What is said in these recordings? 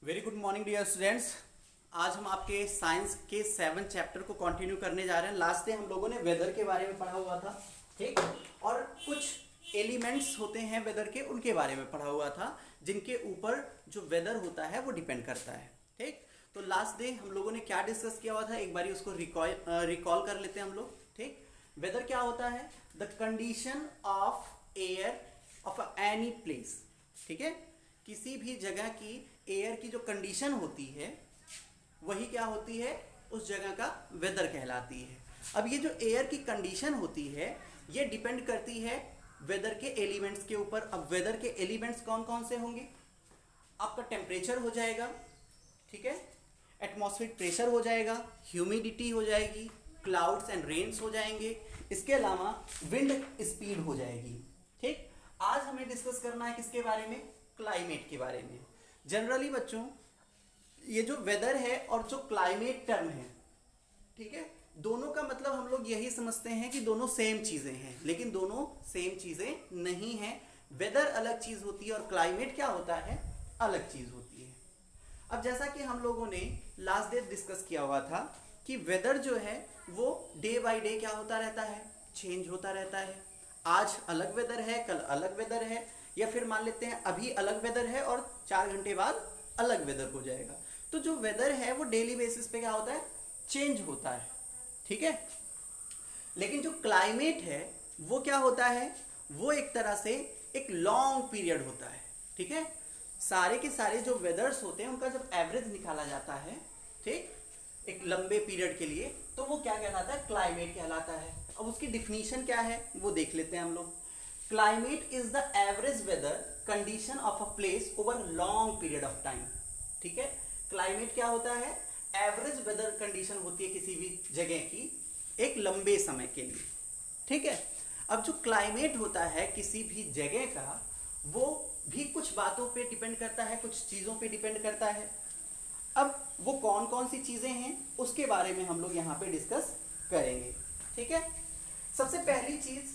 Very good morning dear students. आज हम आपके साइंस के 7 चैप्टर को कंटिन्यू करने जा रहे हैं। लास्ट डे हम लोगों ने वेदर के बारे में पढ़ा हुआ था, ठीक, और कुछ एलिमेंट्स होते हैं वेदर के, उनके बारे में पढ़ा हुआ था जिनके ऊपर जो वेदर होता है वो डिपेंड करता है, ठीक। तो लास्ट डे हम लोगों ने क्या डिस्कस किया हुआ था, एक बार उसको रिकॉल कर लेते हैं हम लोग, ठीक। वेदर क्या होता है? The condition of air of any place, ठीक है। किसी भी जगह की एयर की जो कंडीशन होती है वही क्या होती है, उस जगह का वेदर कहलाती है। अब ये जो एयर की कंडीशन होती है ये डिपेंड करती है वेदर के एलिमेंट्स के ऊपर। अब वेदर के एलिमेंट्स कौन कौन से होंगे? आपका टेम्परेचर हो जाएगा, ठीक है, एटमॉस्फेरिक प्रेशर हो जाएगा, ह्यूमिडिटी हो जाएगी, क्लाउड्स एंड रेन्स हो जाएंगे, इसके अलावा विंड स्पीड हो जाएगी, ठीक। आज हमें डिस्कस करना है किसके बारे में? क्लाइमेट के बारे में। जनरली बच्चों ये जो वेदर है और जो क्लाइमेट टर्म है, ठीक है, दोनों का मतलब हम लोग यही समझते हैं कि दोनों सेम चीजें हैं, लेकिन दोनों सेम चीजें नहीं हैं। वेदर अलग चीज होती है और क्लाइमेट क्या होता है, अलग चीज होती है। अब जैसा कि हम लोगों ने लास्ट डे डिस्कस किया हुआ था कि वेदर जो है वो डे बाय डे क्या होता रहता है, चेंज होता रहता है। आज अलग वेदर है, कल अलग वेदर है, या फिर मान लेते हैं अभी अलग वेदर है और 4 घंटे बाद अलग वेदर हो जाएगा। तो जो वेदर है वो डेली बेसिस पे क्या होता है, चेंज होता है, ठीक है। लेकिन जो क्लाइमेट है वो क्या होता है, वो एक तरह से एक लॉन्ग पीरियड होता है, ठीक है। सारे के सारे जो वेदर्स होते हैं उनका जब एवरेज निकाला जाता है, ठीक, एक लंबे पीरियड के लिए, तो वो क्या कहलाता है, क्लाइमेट कहलाता है। अब उसकी डिफिनीशन क्या है वो देख लेते हैं हम लोग। Climate is the average weather condition of a place over long period of time, ठीक है। क्लाइमेट क्या होता है, एवरेज वेदर कंडीशन होती है किसी भी जगह की एक लंबे समय के लिए, ठीक है। अब जो क्लाइमेट होता है किसी भी जगह का वो भी कुछ बातों पे डिपेंड करता है, कुछ चीजों पे डिपेंड करता है। अब वो कौन कौन सी चीजें हैं उसके बारे में हम लोग यहाँ पे डिस्कस करेंगे, ठीक है। सबसे पहली चीज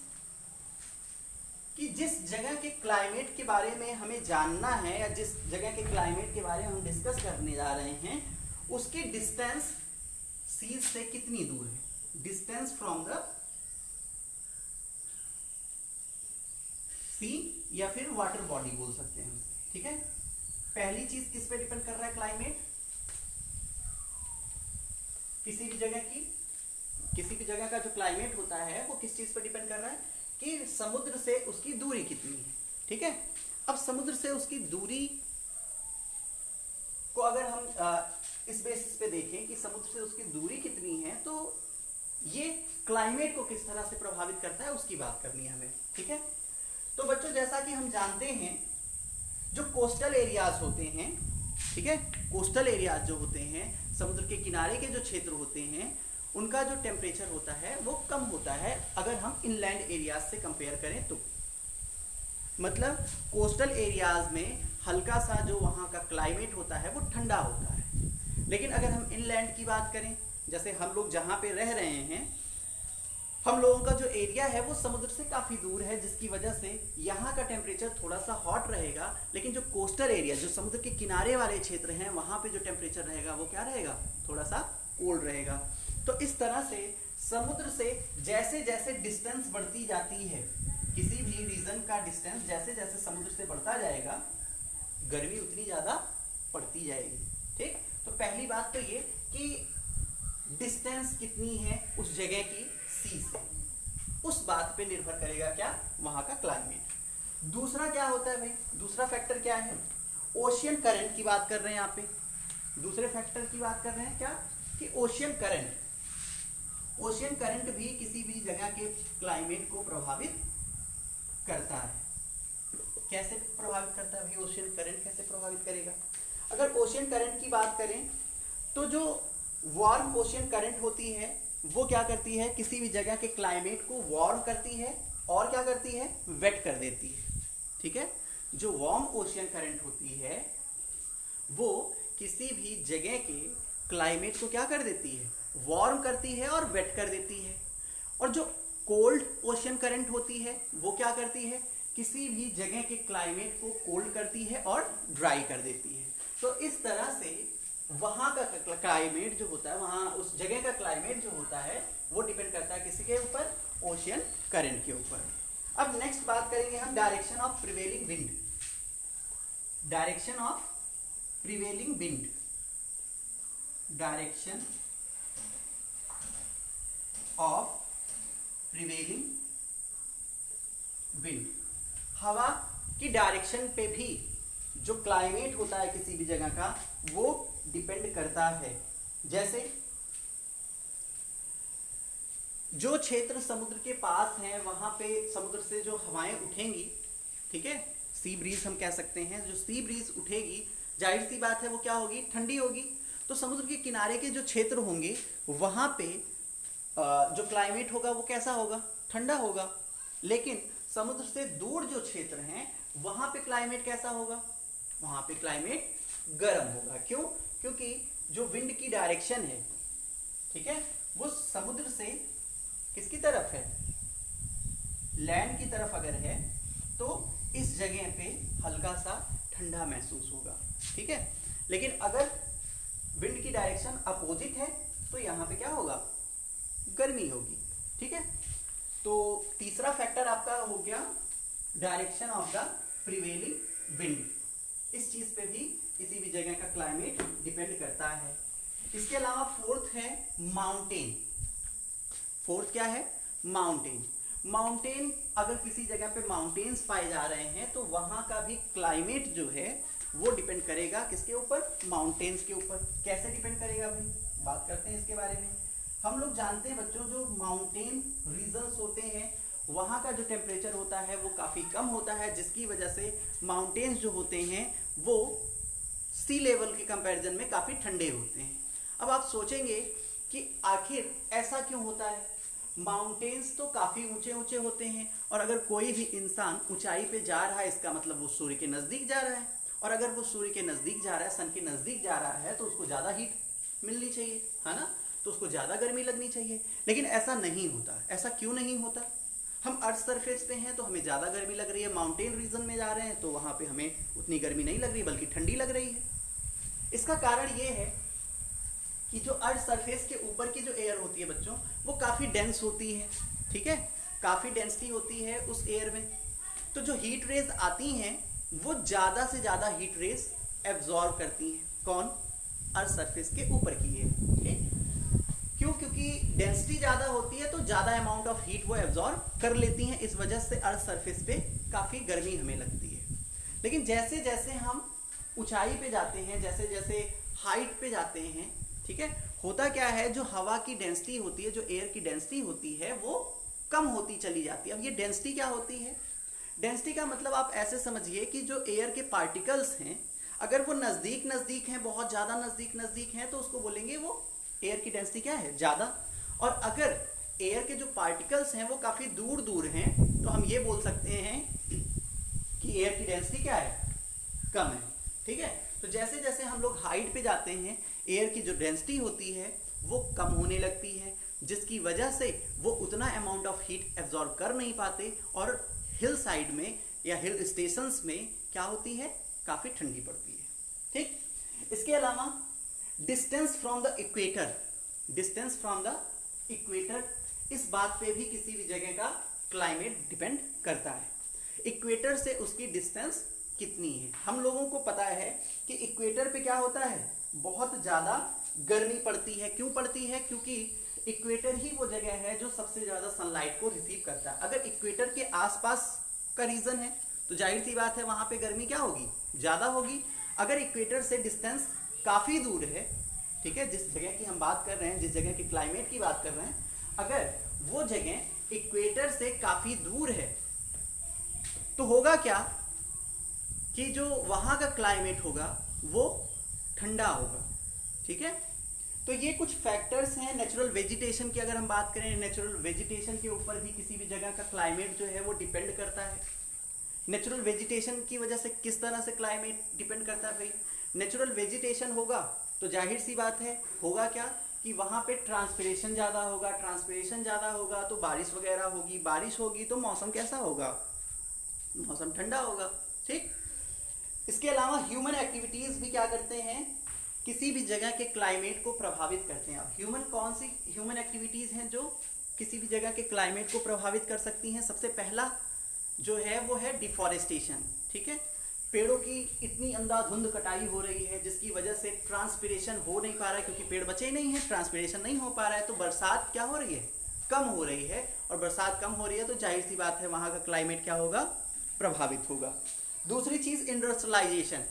कि जिस जगह के क्लाइमेट के बारे में हमें जानना है या जिस जगह के क्लाइमेट के बारे में हम डिस्कस करने जा रहे हैं उसकी डिस्टेंस सी से कितनी दूर है, डिस्टेंस फ्रॉम द सी या फिर वाटर बॉडी बोल सकते हैं, ठीक है। पहली चीज किस पे डिपेंड कर रहा है क्लाइमेट, किसी भी जगह का जो क्लाइमेट होता है वो किस चीज पे डिपेंड कर रहा है कि समुद्र से उसकी दूरी कितनी है, ठीक है। अब समुद्र से उसकी दूरी को अगर हम इस बेसिस पे देखें कि समुद्र से उसकी दूरी कितनी है तो ये क्लाइमेट को किस तरह से प्रभावित करता है उसकी बात करनी है हमें, ठीक है। तो बच्चों जैसा कि हम जानते हैं जो कोस्टल एरियाज होते हैं, ठीक है, कोस्टल एरियाज जो होते हैं समुद्र के किनारे के जो क्षेत्र होते हैं उनका जो टेम्परेचर होता है वो कम होता है अगर हम इनलैंड एरियाज से कंपेयर करें तो। मतलब कोस्टल एरियाज में हल्का सा जो वहाँ का क्लाइमेट होता है वो ठंडा होता है, लेकिन अगर हम इनलैंड की बात करें, जैसे हम लोग जहाँ पे रह रहे हैं, हम लोगों का जो एरिया है वो समुद्र से काफ़ी दूर है जिसकी वजह से यहाँ का टेम्परेचर थोड़ा सा हॉट रहेगा, लेकिन जो कोस्टल एरिया जो समुद्र के किनारे वाले क्षेत्र हैं वहाँ पे जो टेम्परेचर रहेगा वो क्या रहेगा, थोड़ा सा कोल्ड रहेगा। तो इस तरह से समुद्र से जैसे जैसे डिस्टेंस बढ़ती जाती है, किसी भी रीजन का डिस्टेंस जैसे जैसे समुद्र से बढ़ता जाएगा गर्मी उतनी ज़्यादा पड़ती जाएगी, ठीक। तो पहली बात तो ये कि डिस्टेंस कितनी है उस जगह की सी से, उस बात पे निर्भर करेगा क्या, वहाँ का क्लाइमेट। दूसरा क्या होता है भाई, दूसरा फैक्टर क्या है, ओशियन करंट की बात कर रहे हैं यहाँ पे। दूसरे फैक्टर की बात कर रहे हैं क्या, कि ओशियन करंट भी किसी भी जगह के क्लाइमेट को प्रभावित करता है। कैसे प्रभावित करता है भाई, ओशियन करंट कैसे प्रभावित करेगा? अगर ओशियन करंट की बात करें तो जो वार्म ओशियन करंट होती है वो क्या करती है, किसी भी जगह के क्लाइमेट को वार्म करती है और क्या करती है, वेट कर देती है, ठीक है। जो वार्म ओशियन करंट होती है वो किसी भी जगह के क्लाइमेट को क्या कर देती है, वार्म करती है और वेट कर देती है। और जो कोल्ड ओशियन करंट होती है वो क्या करती है, किसी भी जगह के क्लाइमेट को कोल्ड करती है और ड्राई कर देती है। तो इस तरह से वहां का क्लाइमेट जो होता है, वहां उस जगह का क्लाइमेट जो होता है वो डिपेंड करता है किसी के ऊपर, ओशियन करंट के ऊपर। अब नेक्स्ट बात करेंगे हम direction of prevailing wind. Direction of prevailing wind, direction of prevailing wind. हवा की डायरेक्शन पे भी जो क्लाइमेट होता है किसी भी जगह का वो डिपेंड करता है। जैसे जो क्षेत्र समुद्र के पास है वहां पे समुद्र से जो हवाएं उठेंगी, ठीक है, सी ब्रीज हम कह सकते हैं, जो सी ब्रीज उठेगी जाहिर सी बात है वो क्या होगी, ठंडी होगी। तो समुद्र के किनारे के जो क्षेत्र होंगे वहां पे जो क्लाइमेट होगा वो कैसा होगा, ठंडा होगा। लेकिन समुद्र से दूर जो क्षेत्र हैं वहां पे क्लाइमेट कैसा होगा, वहां पे क्लाइमेट गर्म होगा। क्यों? क्योंकि जो विंड की डायरेक्शन है, ठीक है, वो समुद्र से किसकी तरफ है, लैंड की तरफ अगर है तो इस जगह पे हल्का सा ठंडा महसूस होगा, ठीक है। लेकिन अगर विंड की डायरेक्शन अपोजिट है तो यहाँ पे क्या होगा, गर्मी होगी, ठीक है। तो तीसरा फैक्टर आपका हो गया direction of the prevailing wind. इस चीज पे भी किसी भी जगह का क्लाइमेट डिपेंड करता है। इसके अलावा फोर्थ है माउंटेन। फोर्थ क्या है, माउंटेन। माउंटेन, अगर किसी जगह पे माउंटेन्स पाए जा रहे हैं तो वहां का भी क्लाइमेट जो है वो डिपेंड करेगा किसके ऊपर, माउंटेन्स के ऊपर। कैसे डिपेंड करेगा भाई, बात करते हैं इसके बारे में। हम लोग जानते हैं बच्चों, जो माउंटेन रीजन्स होते हैं वहां का जो टेम्परेचर होता है वो काफी कम होता है, जिसकी वजह से माउंटेन्स जो होते हैं वो सी लेवल के कंपैरिजन में काफी ठंडे होते हैं। अब आप सोचेंगे कि आखिर ऐसा क्यों होता है, माउंटेन्स तो काफी ऊंचे ऊंचे होते हैं और अगर कोई भी इंसान ऊंचाई पे जा रहा है इसका मतलब वो सूर्य के नजदीक जा रहा है, और अगर वो सूर्य के नजदीक जा रहा है, सन के नजदीक जा रहा है तो उसको ज्यादा हीट मिलनी चाहिए, है ना, तो उसको ज्यादा गर्मी लगनी चाहिए। लेकिन ऐसा नहीं होता। ऐसा क्यों नहीं होता, हम अर्थ सरफेस पे हैं तो हमें ज्यादा गर्मी लग रही है, माउंटेन रीजन में जा रहे हैं तो वहां पे हमें उतनी गर्मी नहीं लग रही बल्कि ठंडी लग रही है। इसका कारण ये है कि जो अर्थ सरफेस के ऊपर की जो एयर होती है बच्चों वो काफी डेंस होती है, ठीक है, काफी डेंसिटी होती है उस एयर में। तो जो हीट रेज आती हैं वो ज्यादा से ज्यादा हीट रेज एब्जॉर्ब करती हैं। कौन, अर्थ सरफेस के ऊपर की एयर, ठीक। क्यों? क्योंकि डेंसिटी ज्यादा होती है तो ज्यादा अमाउंट ऑफ हीट वो एब्जॉर्ब कर लेती हैं, इस वजह से अर्थ सरफेस पे काफी गर्मी हमें लगती है। लेकिन जैसे जैसे हम ऊंचाई पे जाते हैं, जैसे जैसे हाइट पे जाते हैं, ठीक है, होता क्या है, जो हवा की डेंसिटी होती है, जो एयर की डेंसिटी होती है वो कम होती चली जाती है। अब ये डेंसिटी क्या होती है, डेंसिटी का मतलब आप ऐसे समझिए कि जो एयर के पार्टिकल्स हैं अगर वो नजदीक नजदीक हैं, बहुत ज्यादा नजदीक नजदीक हैं तो उसको बोलेंगे वो एयर की डेंसिटी क्या है, ज्यादा। और अगर एयर के जो पार्टिकल्स हैं वो काफी दूर दूर हैं तो हम ये बोल सकते हैं कि एयर की डेंसिटी क्या है, कम है, ठीक है। तो जैसे जैसे हम लोग हाइट पे जाते हैं एयर की जो डेंसिटी होती है वो कम होने लगती है, जिसकी वजह से वो उतना अमाउंट ऑफ हीट एब्जॉर्ब कर नहीं पाते और हिल साइड में या हिल स्टेशंस में क्या होती है, काफी ठंडी पड़ती है, ठीक। इसके अलावा distance from the equator, distance from the equator, इस बात पे भी किसी भी जगह का क्लाइमेट डिपेंड करता है। इक्वेटर से उसकी डिस्टेंस कितनी है। हम लोगों को पता है कि इक्वेटर पे क्या होता है, बहुत ज्यादा गर्मी पड़ती है। क्यों पड़ती है, क्योंकि इक्वेटर ही वो जगह है जो सबसे ज्यादा सनलाइट को रिसीव करता है। अगर इक्वेटर के आसपास का रीजन है तो जाहिर सी बात है वहां पे गर्मी क्या होगी, ज्यादा होगी। अगर इक्वेटर से डिस्टेंस काफी दूर है, ठीक है, जिस जगह की हम बात कर रहे हैं, जिस जगह की क्लाइमेट की बात कर रहे हैं, अगर वो जगह इक्वेटर से काफी दूर है तो होगा क्या कि जो वहां का क्लाइमेट होगा वो ठंडा होगा, ठीक है। तो ये कुछ फैक्टर्स हैं। नेचुरल वेजिटेशन की अगर हम बात करें, नेचुरल वेजिटेशन के ऊपर भी किसी भी जगह का क्लाइमेट जो है वो डिपेंड करता है। नेचुरल वेजिटेशन की वजह से किस तरह से क्लाइमेट डिपेंड करता है भाई, नेचुरल वेजिटेशन होगा तो जाहिर सी बात है होगा क्या कि वहां पे ट्रांसपिरेशन ज्यादा होगा, ट्रांसपिरेशन ज्यादा होगा तो बारिश वगैरह होगी, बारिश होगी तो मौसम कैसा होगा, मौसम ठंडा होगा, ठीक। इसके अलावा ह्यूमन एक्टिविटीज भी क्या करते हैं, किसी भी जगह के क्लाइमेट को प्रभावित करते हैं। अब ह्यूमन कौन सी ह्यूमन एक्टिविटीज हैं जो किसी भी जगह के क्लाइमेट को प्रभावित कर सकती हैं? सबसे पहला जो है वो है डिफॉरेस्टेशन। ठीक है, पेड़ों की इतनी अंधाधुंध कटाई हो रही है जिसकी वजह से ट्रांसपिरेशन हो नहीं पा रहा है, क्योंकि पेड़ बचे ही नहीं है, ट्रांसपिरेशन नहीं हो पा रहा है, तो बरसात क्या हो रही है, कम हो रही है। और बरसात कम हो रही है तो जाहिर सी बात है वहां का क्लाइमेट क्या होगा, प्रभावित होगा। दूसरी चीज इंडस्ट्रियलाइजेशन,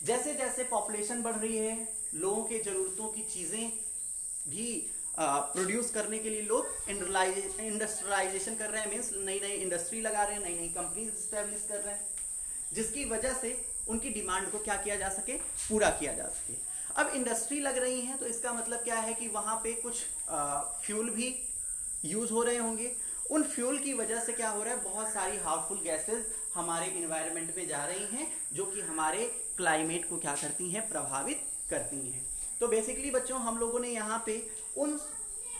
जैसे जैसे पॉपुलेशन बढ़ रही है, लोगों के जरूरतों की चीजें भी प्रोड्यूस करने के लिए लोग इंडस्ट्रियलाइजेशन कर रहे हैं, मीन्स नई नई इंडस्ट्री लगा रहे हैं, नई नई कंपनीज स्टैब्लिश कर रहे हैं, जिसकी वजह से उनकी डिमांड को क्या किया जा सके, पूरा किया जा सके। अब इंडस्ट्री लग रही है तो इसका मतलब क्या है कि वहां पे कुछ फ्यूल भी यूज हो रहे होंगे। उन फ्यूल की वजह से क्या हो रहा है, बहुत सारी हार्मफुल गैसेस हमारे इन्वायरमेंट में जा रही हैं, जो कि हमारे क्लाइमेट को क्या करती हैं, प्रभावित करती हैं। तो बेसिकली बच्चों हम लोगों ने यहाँ पे उन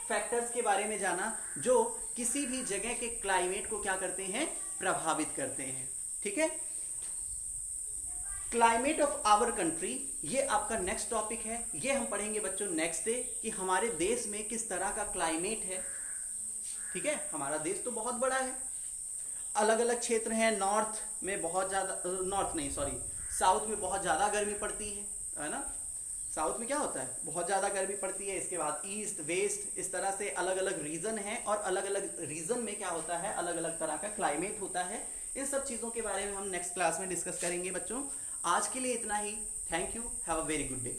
फैक्टर्स के बारे में जाना जो किसी भी जगह के क्लाइमेट को क्या करते हैं, प्रभावित करते हैं। ठीक है, क्लाइमेट ऑफ आवर कंट्री, ये आपका नेक्स्ट टॉपिक है। ये हम पढ़ेंगे बच्चों नेक्स्ट डे कि हमारे देश में किस तरह का क्लाइमेट है। ठीक है, हमारा देश तो बहुत बड़ा है, अलग अलग क्षेत्र हैं। नॉर्थ में बहुत ज्यादा, नॉर्थ नहीं सॉरी, साउथ में बहुत ज्यादा गर्मी पड़ती है ना। साउथ में क्या होता है, बहुत ज्यादा गर्मी पड़ती है। इसके बाद ईस्ट वेस्ट, इस तरह से अलग अलग रीजन है, और अलग अलग रीजन में क्या होता है, अलग अलग तरह का क्लाइमेट होता है। इन सब चीजों के बारे में हम नेक्स्ट क्लास में डिस्कस करेंगे बच्चों। आज के लिए इतना ही। Thank you, have a very good day.